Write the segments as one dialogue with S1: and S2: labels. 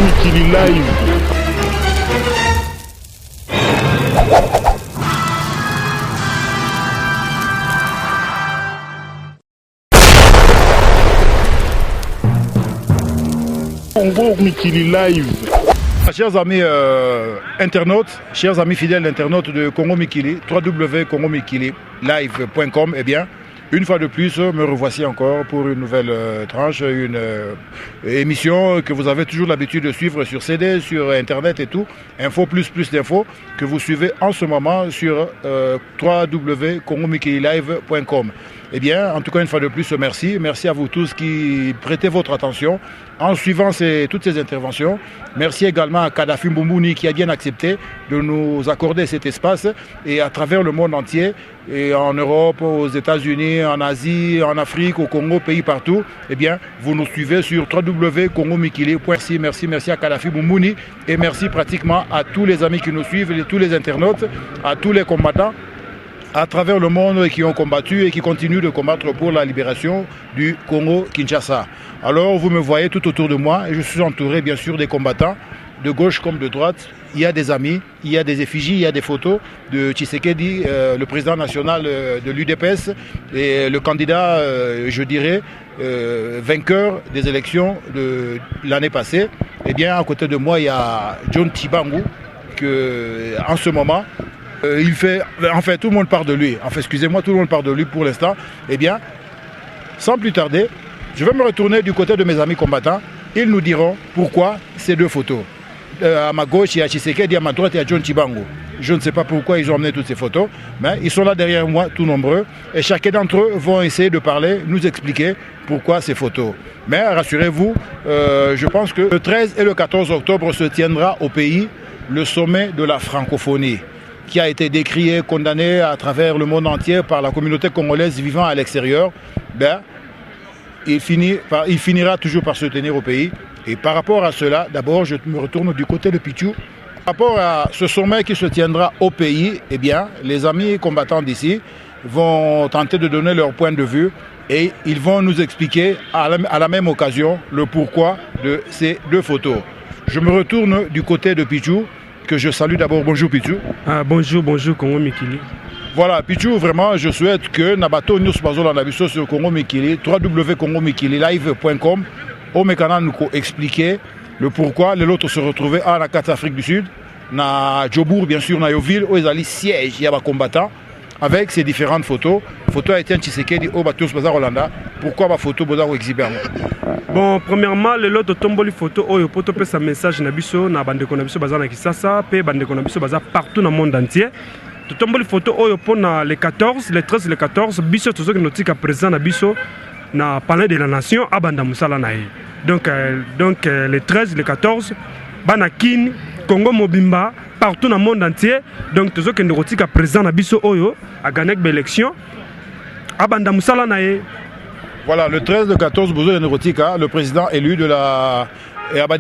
S1: Mikili Live. Congo Mikili Live. Chers amis internautes, chers amis fidèles internautes de Congo Mikili, www.congomikililive.com, eh bien, une fois de plus, me revoici encore pour une nouvelle tranche, une émission que vous avez toujours l'habitude de suivre sur CD, sur Internet et tout. Info plus d'infos que vous suivez en ce moment sur www.congomikililive.com. Eh bien, en tout cas, une fois de plus, merci. Merci à vous tous qui prêtez votre attention en suivant toutes ces interventions. Merci également à Kadhafi Mboumouni qui a bien accepté de nous accorder cet espace et à travers le monde entier, et en Europe, aux États-Unis, en Asie, en Afrique, au Congo, pays partout. Eh bien, vous nous suivez sur www.congomikili.com. Merci à Kadhafi Mboumouni et merci pratiquement à tous les amis qui nous suivent, tous les internautes, à tous les combattants à travers le monde qui ont combattu et qui continuent de combattre pour la libération du Congo-Kinshasa. Alors vous me voyez tout autour de moi et je suis entouré bien sûr des combattants, de gauche comme de droite. Il y a des amis, il y a des effigies, il y a des photos de Tshisekedi, le président national de l'UDPS et le candidat, je dirais, vainqueur des élections de l'année passée. Et bien à côté de moi il y a John Tshibangou, que en ce moment, il fait, en fait tout le monde parle de lui, en fait excusez-moi, tout le monde parle de lui pour l'instant. Eh bien, sans plus tarder, je vais me retourner du côté de mes amis combattants. Ils nous diront pourquoi ces deux photos. À ma gauche, il y a Tshisekedi, à ma droite, il y a John Tshibangou. Je ne sais pas pourquoi ils ont amené toutes ces photos, mais ils sont là derrière moi, tout nombreux, et chacun d'entre eux vont essayer de parler, nous expliquer pourquoi ces photos. Mais rassurez-vous, je pense que le 13 et le 14 octobre se tiendra au pays le sommet de la francophonie, qui a été décrié, condamné à travers le monde entier par la communauté congolaise vivant à l'extérieur. Ben, il finira toujours par se tenir au pays. Et par rapport à cela, d'abord, je me retourne du côté de Pichou. Par rapport à ce sommet qui se tiendra au pays, eh bien, les amis combattants d'ici vont tenter de donner leur point de vue et ils vont nous expliquer à la même occasion le pourquoi de ces deux photos. Je me retourne du côté de Pichou, que je salue d'abord. Bonjour Pichou.
S2: Bonjour Congo Mikili.
S1: Voilà, Pichou, vraiment, je souhaite que Nabato News Bazola Nabiso sur Congo Mikili, www.congomikililive.com, au Mekana nous expliquer le pourquoi les autres se retrouvaient à la carte Afrique du Sud, na Djobour, bien sûr, na Yoville, où ils allaient siège, il y a des combattants, avec ces différentes photos. Photo a été un Tshisekedi au Batos Bazar Hollanda. Pourquoi ma photo Bazar exhibée?
S2: Bon, premièrement, le lot de tomboli photo, il faut que ça message nabiso na bande konabiso bazar na Kisasa, pe bande konabiso bazar partout dans le monde entier. To tomboli photo, il faut les 14, les 13, les 14, biso tout ce qui nous tika présent nabiso na palais de la nation à banda musala nae. Donc les 13, les 14, banakin, Congo Mobimba, partout dans le monde entier. Donc tout ce qui nous tika présent nabiso oyo a gagné l'élection à banda musala nae.
S1: Voilà, le 13, le 14, Bozo Nerotika, le président élu de la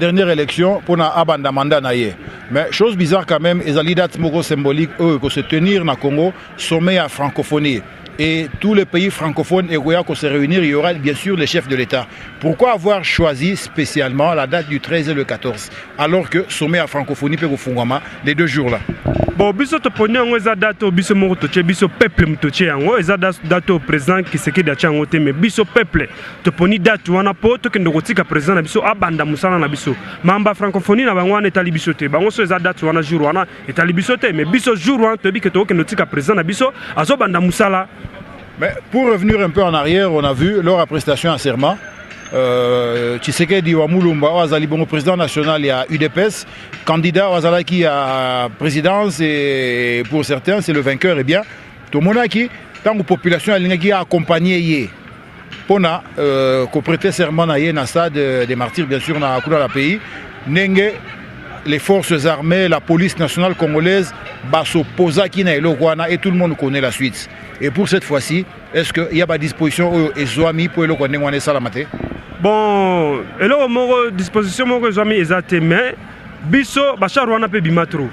S1: dernière élection pour la Abanda Manda Naye. Mais chose bizarre quand même, les dates symboliques que se tenir dans le Congo, sommet à francophonie. Et tous les pays francophones et Goya se réunir, il y aura bien sûr les chefs de l'État. Pourquoi avoir choisi spécialement la date du 13 et le 14, alors que sommet à francophonie peut Fungama les 2 jours là?
S2: Bon, biso to poni ngo eza date au biso moko to che biso peuple mtoche yango eza date au président qui se kida chango te mais biso peuple to poni date wana po to kendo kotika président na biso abanda musala na biso mamba francophonie na bango wana etali biso te bango so eza date wana jour wana etali biso te mais biso jour wana to bi ke to kendo tika président na biso azo banda musala.
S1: Mais pour revenir un peu en arrière, on a vu lors de la prestation à serment, Tshisekedi Wamulumba, Ouazali Bongo, président national, il y a UDPS, candidat Ouazalaki à présidence, et pour certains, c'est le vainqueur. Eh bien, tout le monde qui, tant que la population a accompagné, pour prêter serment dans le stade des martyrs, bien sûr, dans le pays, les forces armées, la police nationale congolaise, s'opposa qui n'a et tout le monde connaît la suite. Et pour cette fois-ci, est-ce qu'il y a des dispositions pour le connaître salamate?
S2: Bon, et là, disposition, mais biso, bachar wana pe bimatro.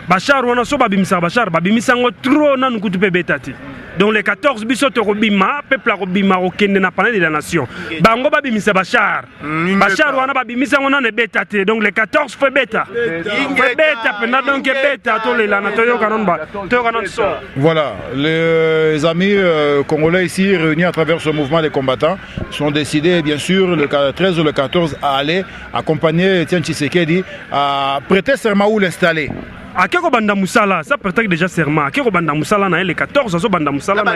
S2: Bachar wana so babimisa Bachar babimisango trop na nukutu pe betati. Donc les 14 biso to robima peuple robima okende na palais de la nation. Bango babimisa Bachar. Bachar wana babimisa ngona ne betati. Donc les 14 fait beta. Fait beta pena donc beta to le lana to yo kanon ba. To kanon so.
S1: Voilà, les amis congolais ici réunis à travers ce mouvement des combattants sont décidés bien sûr le 13 ou le 14 à aller accompagner Etienne Tshisekedi à prêter serment ou l'installer.
S2: Akeko banda musala ça peut-être déjà serment akeko banda musala na les 14 so banda musala na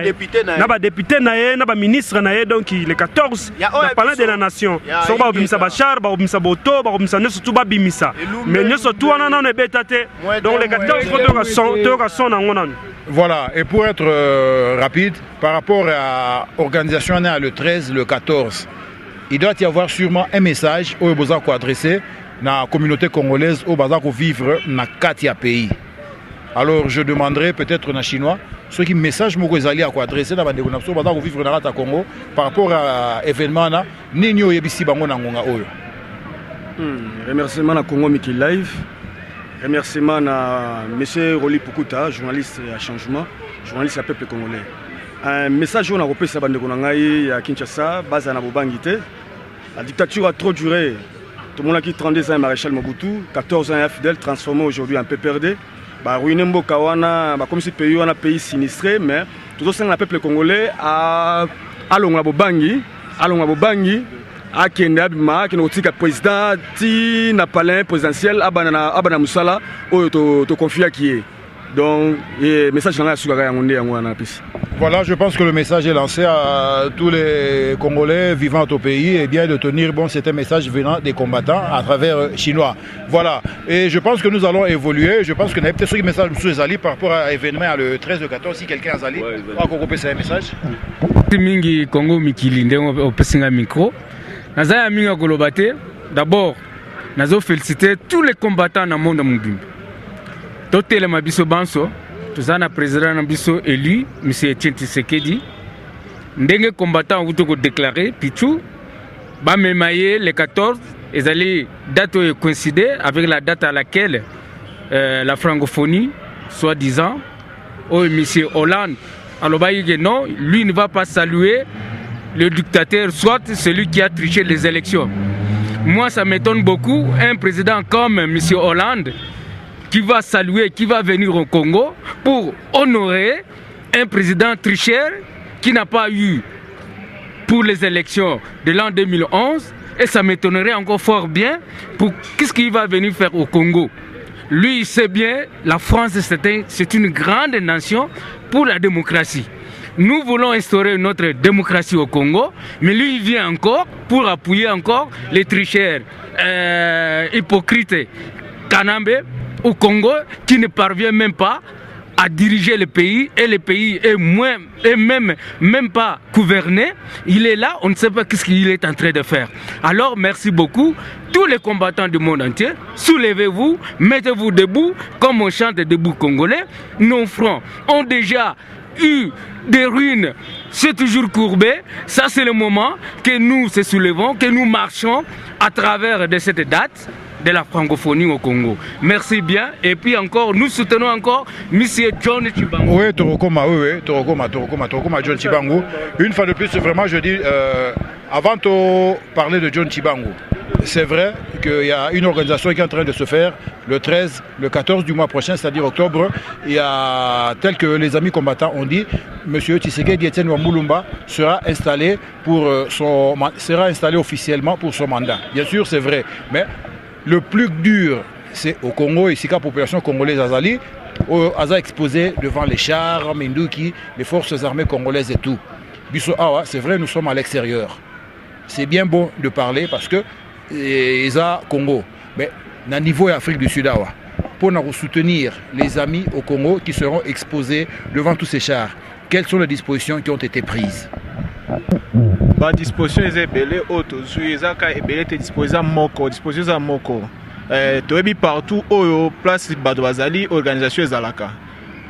S2: ba député na ba ministre na donc les 14 na parler de la nation so ba bimisa Bachar ba bimisa Boto ba bimisa surtout ba bimisa mais ne surtout wana na betate donc les 14 to ka son na ngona.
S1: Voilà, et pour être rapide par rapport à l'organisation le 13 le 14 il doit y avoir sûrement un message au besoin qu'on adresser na communauté congolaise au bazar pour vivre na katia pays. Alors je demanderai peut-être na chinois ceux qui message moko ezali à quoi adresser na bande konapso bazar pour vivre na kata Congo par rapport à événement na nini oyebisi bango na ngonga oyo.
S3: Remerciement na Congo Miki Live. Remerciement à monsieur Roli Pukuta, journaliste à Changement, journaliste à peuple congolais. Un message on a repris sa bande konangai à Kinshasa, base à Nabobangité. La dictature a trop duré. Tout le monde a qui 32 ans Maréchal Mobutu, 14 ans Fidel, transformé aujourd'hui en PPRD. Ruiné Mboka wana, comme si pays un pays sinistré, mais tout au sein du peuple congolais a allongé Bobangi, a Kenya Bima, qui est le président, qui n'a pas l'air présidentiel, Abana Moussala, où tu confies à qui est. Donc, le message est sur la
S1: Voilà, je pense que le message est lancé à tous les Congolais vivant au pays et bien de tenir bon, c'est un message venant des combattants à travers Chinois. Voilà, et je pense que nous allons évoluer. Je pense que nous avons peut-être un message sur Zali par rapport à l'événement le 13 le 14. Si quelqu'un a Zali, on va couper un message.
S4: Mingi Congo Mikili, au Pessinga Micro. Nazaya Minga Golobate, d'abord, nous féliciter tous les combattants dans le monde Mugimbe. Tout le Mabiso Banso. Tout ça, le président Nabiso élu, M. Etienne Tshisekedi, ndenge combattant ont déclaré, Pichou, les 14, ils allaient date coïncider avec la date à laquelle la francophonie, soi-disant, M. Hollande, alors non, lui ne va pas saluer le dictateur, soit celui qui a triché les élections. Moi, ça m'étonne beaucoup, un président comme M. Hollande, qui va saluer, qui va venir au Congo pour honorer un président tricheur qui n'a pas eu pour les élections de l'an 2011. Et ça m'étonnerait encore fort bien pour qu'est-ce qu'il va venir faire au Congo. Lui, il sait bien, la France, c'est une grande nation pour la démocratie. Nous voulons instaurer notre démocratie au Congo, mais lui, il vient encore pour appuyer encore les tricheurs hypocrites Kanambe au Congo qui ne parvient même pas à diriger le pays et le pays est même pas gouverné. Il est là, on ne sait pas ce qu'il est en train de faire. Alors merci beaucoup tous les combattants du monde entier, soulevez-vous, mettez-vous debout comme on chante debout congolais. Nos fronts ont déjà eu des ruines, c'est toujours courbé. Ça c'est le moment que nous se soulevons, que nous marchons à travers de cette date de la francophonie au Congo. Merci bien. Et puis encore, nous soutenons encore M. John Tshibangou.
S1: Oui, Torokoma, John Tshibangou. Une fois de plus, vraiment, je dis, avant de parler de John Tshibangou, c'est vrai qu'il y a une organisation qui est en train de se faire le 13, le 14 du mois prochain, c'est-à-dire octobre. Il y a, tel que les amis combattants ont dit, M. Tshisekedi Etienne Wambulumba sera installé officiellement pour son mandat. Bien sûr, c'est vrai. Mais le plus dur, c'est au Congo, ici, la population congolaise Azali, a exposé devant les chars, Minduki, les forces armées congolaises et tout. Biso Awa, c'est vrai, nous sommes à l'extérieur. C'est bien bon de parler parce que ils ont Congo. Mais au niveau Afrique du Sud, pour nous soutenir les amis au Congo qui seront exposés devant tous ces chars, quelles sont les dispositions qui ont été prises?
S5: Ba disposition est belé auto zuiza ka ebele te disposition moko toyebi partout oyo place bato bazali organisation ezalaka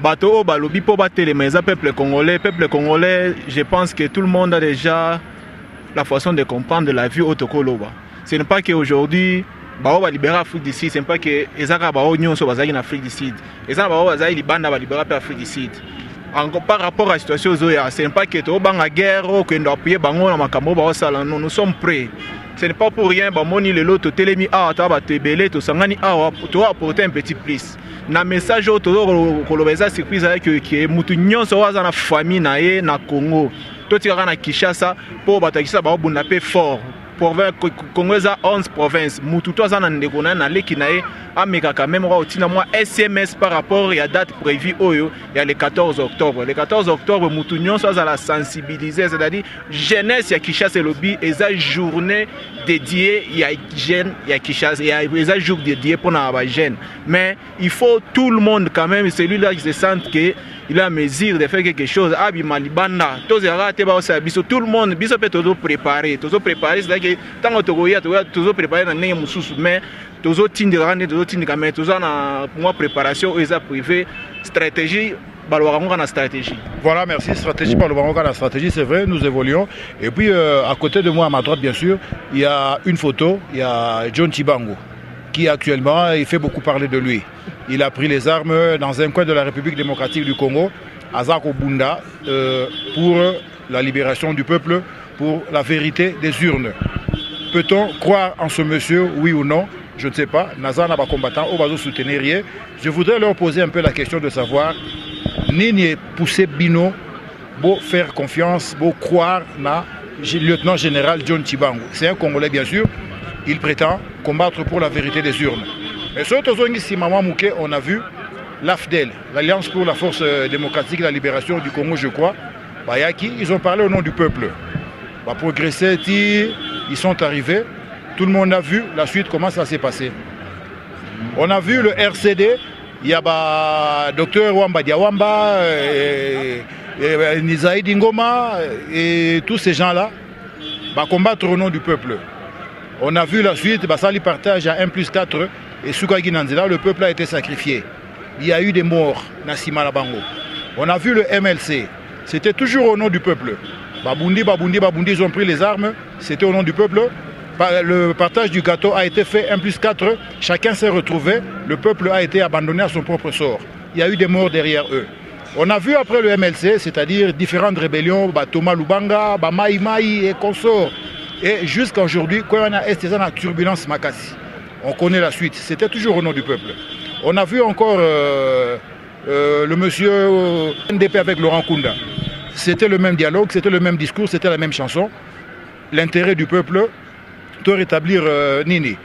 S5: bato o balobi po batelema eza peuple congolais, je pense que tout le monde a déjà la façon de comprendre la vie autokoloba. Ce n'est pas qu'aujourd'hui bao ba libérer Afrique du Sud, c'est pas que ezaka bao nyonso bazaki na Afrique du Sud. Ezaka bao bazaki libanda ba libérer pe Afrique du Sud. Encore par rapport à la situation zoya, c'est pas que to banga guerre que ndo appuyer bango na makambo ba sala, nous sommes prêts. Ce n'est pas pour rien ba moni le lot telemi a ta ba tebele to sangani a to apporter un petit plus. Na message au to kolobeza surprise avec que mutu nyonso waza na famille na ye na Congo. To tira na Kinshasa pour batakisa ba bunda pe fort. Congo a 11 provinces. Mututo azana ndekona na leki na ye ameka quand même otina moi SMS par rapport à la date prévue oyo ya le 14 octobre. Le 14 octobre mutu nyonso azala sensibiliser, c'est-à-dire jeunesse ya Kinshasa lobby eza journée dédiée ya jeune ya Kinshasa, ya eza jour dédié pour na ba jeune. Mais il faut tout le monde quand même, celui-là qui se sent que il a mesure de faire quelque chose. Abi malibanda, tous les ratés ba osa biso, tout le monde biso peut toujours préparer, c'est-à-dire que tant que togoya toujours préparer na ndenge mususu, mais toujours tindira ne toujours tindika, mais toujours na moi préparation eza privé stratégie. Stratégie.
S1: Voilà, merci. Stratégie par la stratégie, c'est vrai, nous évoluons. Et puis, à côté de moi, à ma droite, bien sûr, il y a une photo, il y a John Tshibangou, qui actuellement, il fait beaucoup parler de lui. Il a pris les armes dans un coin de la République démocratique du Congo, à Zakobunda, pour la libération du peuple, pour la vérité des urnes. Peut-on croire en ce monsieur, oui ou non? Je ne sais pas. Nazana va combattant, au bazo soutenir. Je voudrais leur poser un peu la question de savoir Nini poussé Bino pour faire confiance, pour croire na lieutenant général John Tshibangou. C'est un Congolais bien sûr, il prétend combattre pour la vérité des urnes. Et sur Maman Mouké, on a vu l'AFDEL, l'Alliance pour la force démocratique et la libération du Congo, je crois, Bayaki, ils ont parlé au nom du peuple. Va progresser, ils sont arrivés, tout le monde a vu la suite, comment ça s'est passé. On a vu le RCD. Il y a Dr Wamba Diawamba, Nizaïdi Ngoma et tous ces gens-là combattre au nom du peuple. On a vu la suite, Sali partage à 1+4 et Soukagi Nanzela, le peuple a été sacrifié. Il y a eu des morts, Nassima Labango. On a vu le MLC, c'était toujours au nom du peuple. Babundi, ils ont pris les armes, c'était au nom du peuple. Le partage du gâteau a été fait 1+4, chacun s'est retrouvé, le peuple a été abandonné à son propre sort. Il y a eu des morts derrière eux. On a vu après le MLC, c'est-à-dire différentes rébellions, Thomas Lubanga, Maï Maï et consorts. Et jusqu'à aujourd'hui, quand on a la turbulence Makassi, on connaît la suite, c'était toujours au nom du peuple. On a vu encore le monsieur NDP avec Laurent Kunda. C'était le même dialogue, c'était le même discours, c'était la même chanson. L'intérêt du peuple, de rétablir Nini,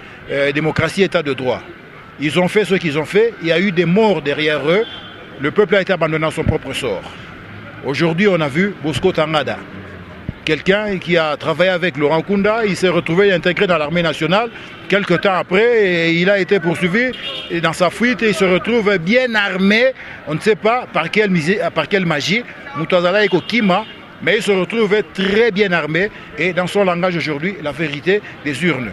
S1: démocratie, état de droit. Ils ont fait ce qu'ils ont fait, il y a eu des morts derrière eux, le peuple a été abandonné à son propre sort. Aujourd'hui, on a vu Bosco Tangada, quelqu'un qui a travaillé avec Laurent Kunda, il s'est retrouvé intégré dans l'armée nationale, quelques temps après, et il a été poursuivi et dans sa fuite, et il se retrouve bien armé, on ne sait pas par quelle magie, Moutazala Eko Kima, mais il se retrouve très bien armé et dans son langage aujourd'hui, la vérité des urnes.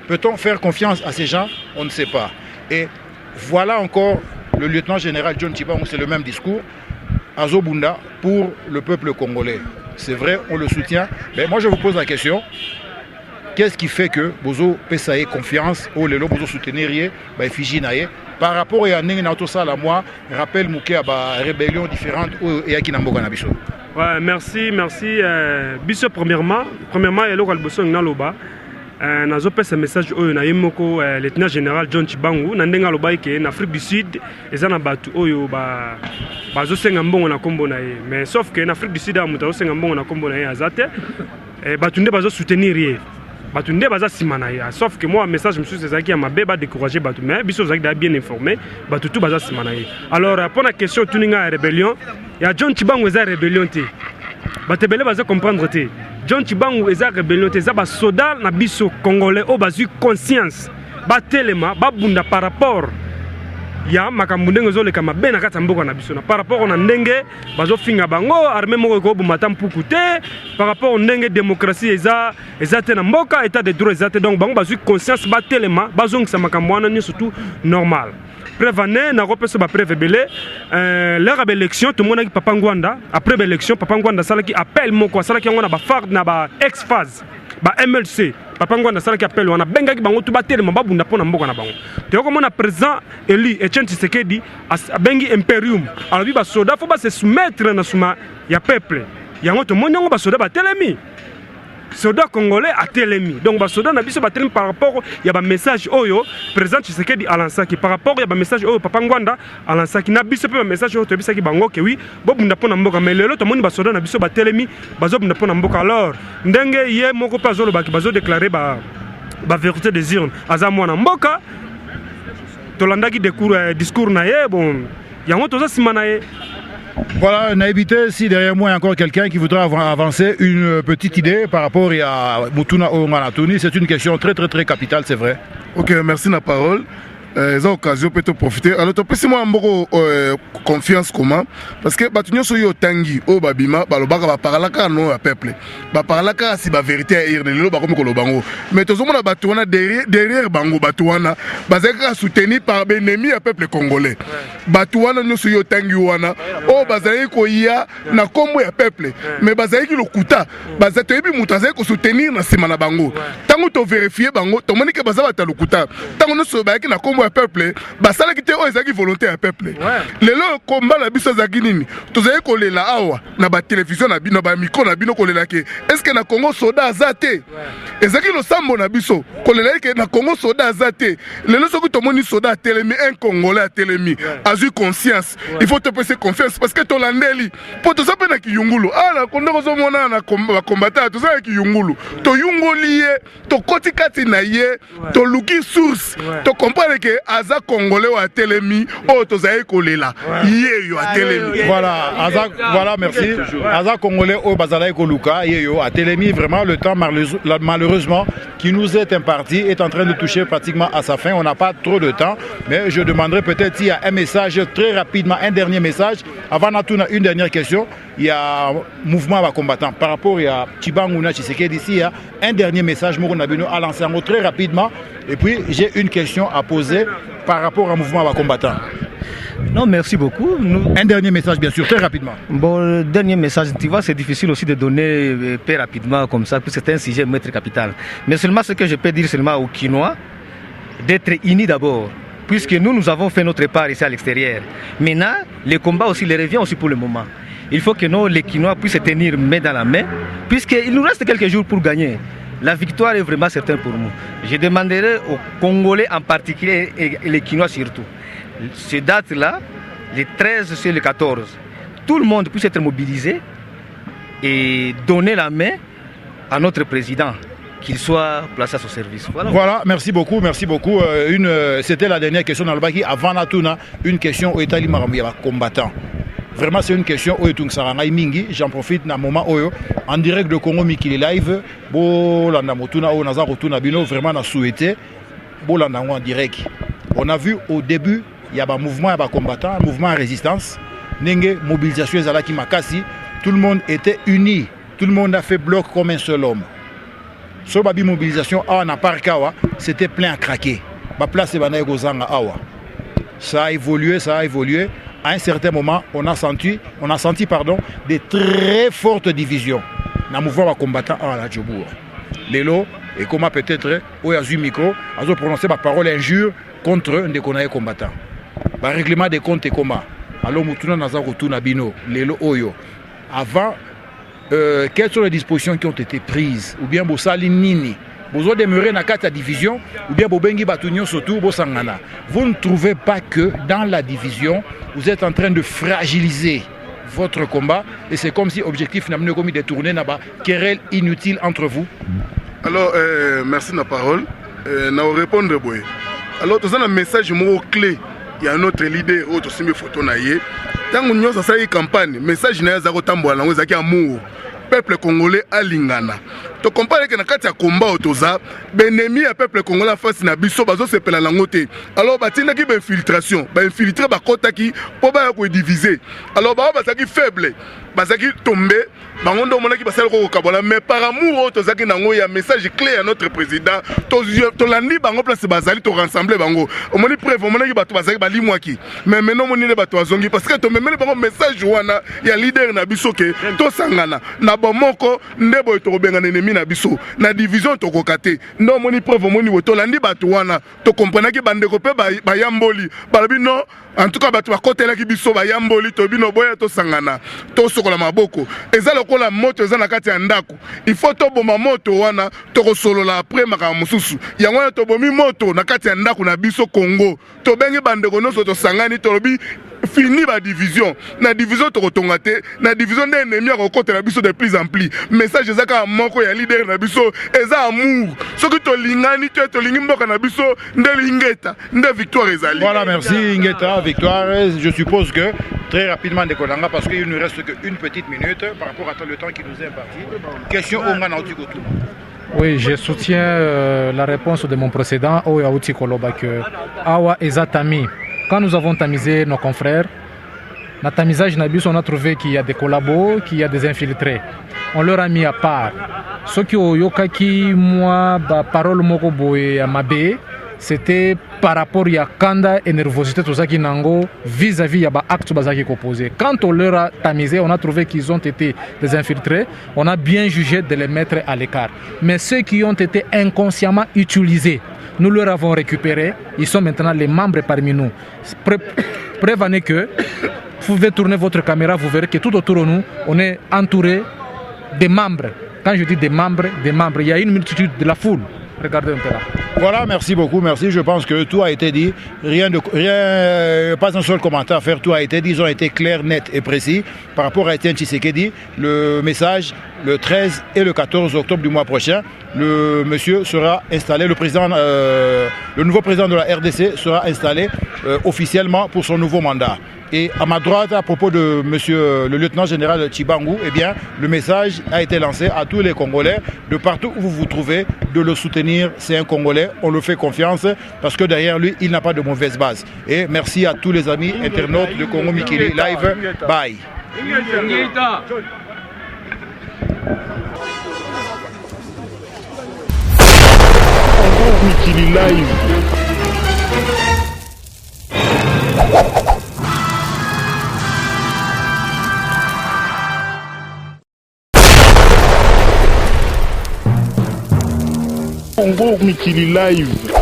S1: Peut-on faire confiance à ces gens? On ne sait pas. Et voilà encore le lieutenant général John Tshibangou, c'est le même discours, Azobunda pour le peuple congolais. C'est vrai, on le soutient, mais moi je vous pose la question, qu'est-ce qui fait que Bozo Pesaye confiance, ou les Bozo soutenir, Fiji Naye, par rapport à Nengi Naotosa la moi, rappelle Mouké à rébellion différente et à Kinamboga Nabiso.
S2: Ouais, merci. Biso premièrement, il y a le Bosso Naloba. Nazo pesa message oyo na yemoko lieutenant général John Tshibangou na ndenga loba ke en Afrique du Sud ezana batu oyo bazo senga mbongo na kombo na ye, mais sauf que en Afrique du Sud amuta zo senga mbongo na kombo na ye azate batu nde bazo soutenir ye, batu nde baza simana ye, sauf que moi message monsieur Zaki ya mabe ba décourager batu, mais biso Zaki da bien informé batu tout baza simana ye. Alors pour la question tuninga rébellion, ya John Tshibangou eza rébellion te, batebele baza comprendre te. John Tshibangou eza rébellion te, eza ba soda na biso congolais o bazu conscience ba telema ba bunda par rapport ya makambo ndenge ezoleka mabe na kati ya mboka na biso na par rapport na ndenge bazofinga bango armée moko ekoboma ta mpuku te, par rapport ndenge démocratie eza te na mboka, état de droit eza te, donc bango bazu conscience ba telema bazongisa makambo wana nyonso tout normal. Prévané na repesa ba preuve belé l'heure de l'élection tout le monde qui Papa Ngwanda après l'élection Papa Ngwanda salaki appel moko salaki ngona ba phare na ba ex phase ba MLC papa ngwanda sala ki appel wana benga ki bango to batele mababunda pona mboka na bango te ko mona président Eli Etienne Tshisekedi bengi imperium alobi ba soda fo ba se soumettre na suma ya peuple yango to monyango ba soda batelemi soda congolais a telemi donc ba soda na biso batelemi par rapport ya ba message oyo président Tshisekedi alansaki par rapport ya ba message oyo papa ngwanda alansaki na biso pe ba message oyo to bisaki bango ke oui bobunda pona mboka mais lelo to moni ba soda na biso batelemi bazobunda pona mboka alors ndenge ye moko pa zolo baki bazo déclarer ba vérité des urnes aza mwana mboka to landaki discours na ye bon yango toza sima na ye.
S1: Voilà, on a évité si derrière moi il y a encore quelqu'un qui voudrait avancer une petite idée par rapport à Mutuna Omanatuni. C'est une question très capitale, c'est vrai.
S6: Ok, merci la parole. Les occasions peut profiter. Alors, tu peux si moi confiance comment? Parce que batunyo so yo tangi o babima balobaka ba parlaka non à peuple. Ba parlaka si ba vérité à ir le ba comme ko bango. Mais to zomona batwana derrière bango batwana bazaka soutenu par ennemi à peuple congolais. Batwana no so yo tangi wana o bazali ko ya na kombo ya peuple. Mais bazali ki lokuta bazato ebi mutaze ko soutenir na sima na bango. Tango to vérifier bango to moni ke bazaba ta lokuta. Tango no so ba ki na kombo peuple basala ki te o ezaki volonté ya peuple lelo combat na biso zaki nini tozali kolela awa na ba télévision na bino ba micro na bino kolela ke est-ce que na Congo soda azate ezaki lo sambo na biso kolela ke na Congo soda azate lelo soki to moni soda telemi un congolais telemi azu conscience il faut te passer confiance parce que to landeli po to sape na kiyungulu ala konda ko mona na combattant to zaki kiyungulu to yungoliye to kotikati na ye to luki source to comprendre que aza congolais ou atelemi o tozaye kolela yeyo atelemi
S1: voilà merci aza congolais au bazalaye koluka yeyo atelemi vraiment le temps malheureusement qui nous est imparti est en train de toucher pratiquement à sa fin. On n'a pas trop de temps mais je demanderai peut-être s'il y a un message très rapidement, un dernier message avant d'entendre une dernière question. Il y a mouvement à combattant par rapport à Tshibanguna Tshisekedi ici il y a un dernier message Moronabino à lancer très rapidement et puis j'ai une question à poser par rapport au mouvement à combattant.
S7: Non, merci beaucoup.
S1: Un dernier message, bien sûr, très rapidement.
S7: Bon, le dernier message, tu vois, c'est difficile aussi de donner très rapidement comme ça, parce que c'est un sujet maître capital. Mais seulement ce que je peux dire seulement aux Kinois, d'être unis d'abord, puisque nous avons fait notre part ici à l'extérieur. Maintenant, le combat aussi, les revient aussi pour le moment. Il faut que nous, les Kinois, puissent se tenir main dans la main, puisqu'il nous reste quelques jours pour gagner. La victoire est vraiment certaine pour nous. Je demanderai aux Congolais en particulier et les Kinois surtout. Ces dates-là, les 13 et les 14, tout le monde puisse être mobilisé et donner la main à notre président, qu'il soit placé à son service.
S1: Voilà, merci beaucoup, merci beaucoup. C'était la dernière question dans le baki. Avant la tourne, une question au État combattant. Vraiment, c'est une question au Mingi. J'en profite d'un moment en direct de Congo Mikili Live. Vraiment, on a souhaité en direct. On a vu au début, il y a un mouvement, un combattant, un mouvement à résistance. Nenge mobilisation Zalaki Makasi. Tout le monde était uni. Tout le monde a fait bloc comme un seul homme. Sur la mobilisation, c'était plein à craquer. Ça a évolué, ça a évolué. À un certain moment, on a senti des très fortes divisions dans le mouvement combattant à la Djobour. Lélo, et comment peut-être, où il y a eu micro, ils ont prononcé ma parole injure contre un des combattants. Le règlement des comptes est comment? Alors, nous avons bino, Lélo Oyo. Avant, quelles sont les dispositions qui ont été prises? Ou bien, Bosalinini? Vous avez demeuré dans la division, ou bien Bobengi Batunyo Sotou, Bosangana. Vous ne trouvez pas que dans la division, vous êtes en train de fragiliser votre combat et c'est comme si l'objectif n'a pas commis de tourner dans une querelle inutile entre vous?
S6: Alors, merci de la parole. Nous répondre. Alors, tu as un message clé. Il y a un autre leader, autre photo. Tant que nous avons fait une campagne, le message est amour. Peuple congolais à Lingana. Tu compares que dans le combat autoza, l'ennemi à peuple congolais face na biso bazo se pela langote. Alors batina ki ba infiltration, ba infiltrer ba kota ki pour ba ko diviser. Alors ba qui faible. bazaki tombé bango ndo monaki basala ko kabola mais par amour tozaki nango ya message clé à notre président to landi bango place bazali to rassembler bango omoni preuve omonaki bato bazali balimwaki mais maintenant monine bato azongi parce que to memeli bango message wana ya leader na biso ke to sangana na bomoko ndebo to bengana ennemi na biso na division to kokate ndo moni preuve omoni to landi bato wana to comprenaki bandeko pe bayamboli balabi non en tout cas bato bakotelaki biso bayamboli to bino boya to sangana to sokola maboko eza lokola moto eza na kati ya ndako il faut to boma moto wana to kosolola après makambo mosusu yango wana to bomi moto na kati ya ndako na biso Congo to bengi bandeko nyonso to sangani to lobi fini ba division na division to kotonga te na division de ennemi ya kokotela biso de plus en plus message ezaka moko ya leader na biso eza amour soki to lingani to lingi mboka na biso nde lingeta nde victoire ezali.
S1: Voilà, merci Ingeta, victoire. Je suppose que très rapidement Ndekonanga parce qu'il ne reste qu'une petite minute par rapport à le temps qui nous est imparti. Question au Manauti-Kotou.
S8: Oui, je soutiens la réponse de mon précédent Oya Outi Koloba que Awa Ezatami. Quand nous avons tamisé nos confrères, dans le tamisage Nabus, on a trouvé qu'il y a des collabos, qu'il y a des infiltrés. On leur a mis à part. Ce qui ont yokaki moi, parole mokobo et amabe, c'était par rapport à Kanda et nervosité tout ça qui nango vis-à-vis à acte bazaki opposé. Quand on leur a tamisé, on a trouvé qu'ils ont été des infiltrés. On a bien jugé de les mettre à l'écart. Mais ceux qui ont été inconsciemment utilisés, nous leur avons récupéré. Ils sont maintenant les membres parmi nous. Prévenez que vous pouvez tourner votre caméra, vous verrez que tout autour de nous, on est entouré des membres. Quand je dis des membres, il y a une multitude de la foule. Regardez un peu là.
S1: Voilà, merci beaucoup, merci. Je pense que tout a été dit. Rien, pas un seul commentaire à faire. Tout a été dit. Ils ont été clairs, nets et précis. Par rapport à Etienne Tshisekedi, le message, le 13 et le 14 octobre du mois prochain, le monsieur sera installé, le nouveau président de la RDC sera installé officiellement pour son nouveau mandat. Et à ma droite, à propos de monsieur le lieutenant général Tchibangu, eh bien, le message a été lancé à tous les Congolais, de partout où vous vous trouvez, de le soutenir. C'est un Congolais, on le fait confiance, parce que derrière lui, il n'a pas de mauvaise base. Et merci à tous les amis internautes de Congo Mikili Live. Bye.
S6: Mikili Live. Congo Mikili Live.